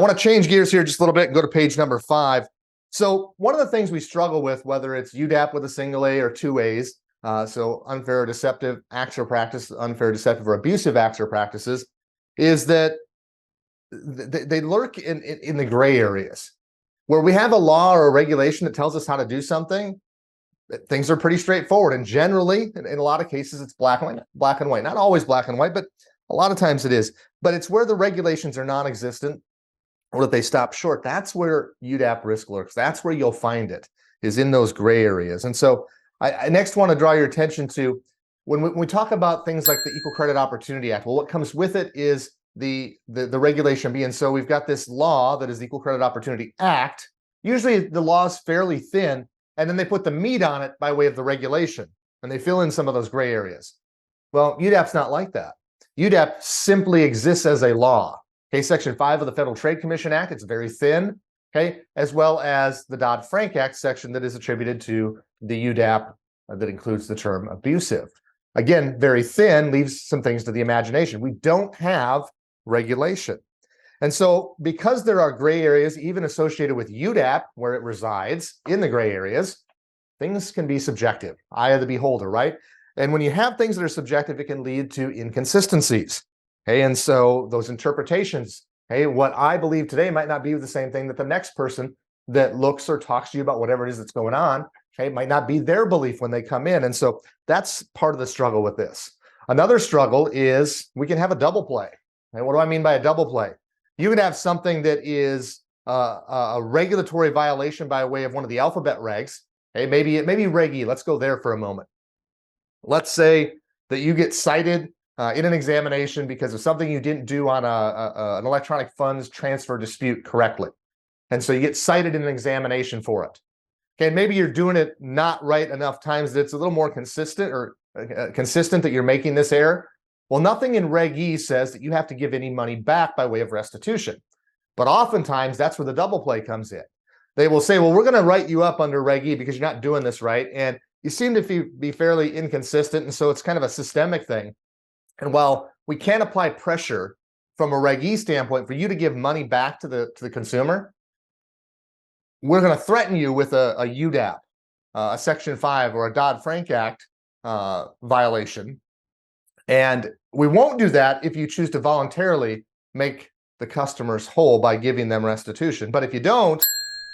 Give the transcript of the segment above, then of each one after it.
I want to change gears here just a little bit and go to page number 5. So one of the things we struggle with, whether it's UDAP with a single A or 2 A's, so unfair or deceptive acts or practice, unfair, deceptive, or abusive acts or practices, is that they lurk in the gray areas where we have a law or a regulation that tells us how to do something. Things are pretty straightforward, and generally, in a lot of cases, it's black and white. Not always black and white, but a lot of times it is. But it's where the regulations are non-existent or that they stop short. That's where UDAP risk lurks. That's where you'll find it, is in those gray areas. And so I next want to draw your attention to when we talk about things like the Equal Credit Opportunity Act. Well, what comes with it is the regulation B. And so we've got this law that is the Equal Credit Opportunity Act. Usually the law is fairly thin, and then they put the meat on it by way of the regulation, and they fill in some of those gray areas. Well, UDAP's not like that. UDAP simply exists as a law. Okay, Section 5 of the Federal Trade Commission Act, it's very thin, okay, as well as the Dodd-Frank Act section that is attributed to the UDAP that includes the term abusive. Again, very thin, leaves some things to the imagination. We don't have regulation. And so because there are gray areas, even associated with UDAP, where it resides in the gray areas, things can be subjective, eye of the beholder, right? And when you have things that are subjective, it can lead to inconsistencies. Okay, and so those interpretations, hey, what I believe today might not be the same thing that the next person that looks or talks to you about whatever it is that's going on, okay, might not be their belief when they come in. And so that's part of the struggle with this. Another struggle is we can have a double play. And what do I mean by a double play? You can have something that is a regulatory violation by way of one of the alphabet regs. Hey, maybe Reg E. Let's go there for a moment. Let's say that you get cited in an examination because of something you didn't do on an electronic funds transfer dispute correctly. And so you get cited in an examination for it. Okay, maybe you're doing it not right enough times that it's a little more consistent or consistent that you're making this error. Well, nothing in Reg E says that you have to give any money back by way of restitution. But oftentimes that's where the double play comes in. They will say, well, we're going to write you up under Reg E because you're not doing this right. And you seem to be fairly inconsistent. And so it's kind of a systemic thing. And while we can't apply pressure from a Reg E standpoint for you to give money back to the consumer, we're going to threaten you with a UDAP, a Section 5 or a Dodd-Frank Act violation. And we won't do that if you choose to voluntarily make the customers whole by giving them restitution. But if you don't,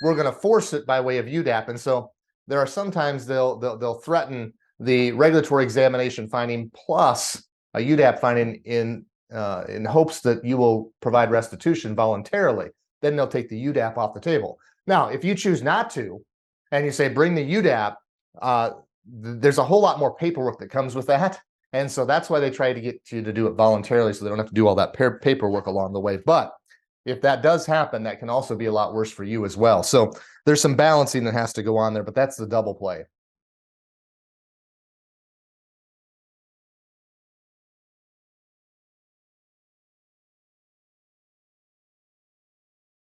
we're going to force it by way of UDAP. And so there are sometimes they'll threaten the regulatory examination finding plus a UDAP finding in hopes that you will provide restitution voluntarily. Then they'll take the UDAP off the table. Now, if you choose not to, and you say bring the UDAP, there's a whole lot more paperwork that comes with that. And so that's why they try to get you to do it voluntarily so they don't have to do all that paperwork along the way. But if that does happen, that can also be a lot worse for you as well. So there's some balancing that has to go on there, but that's the double play.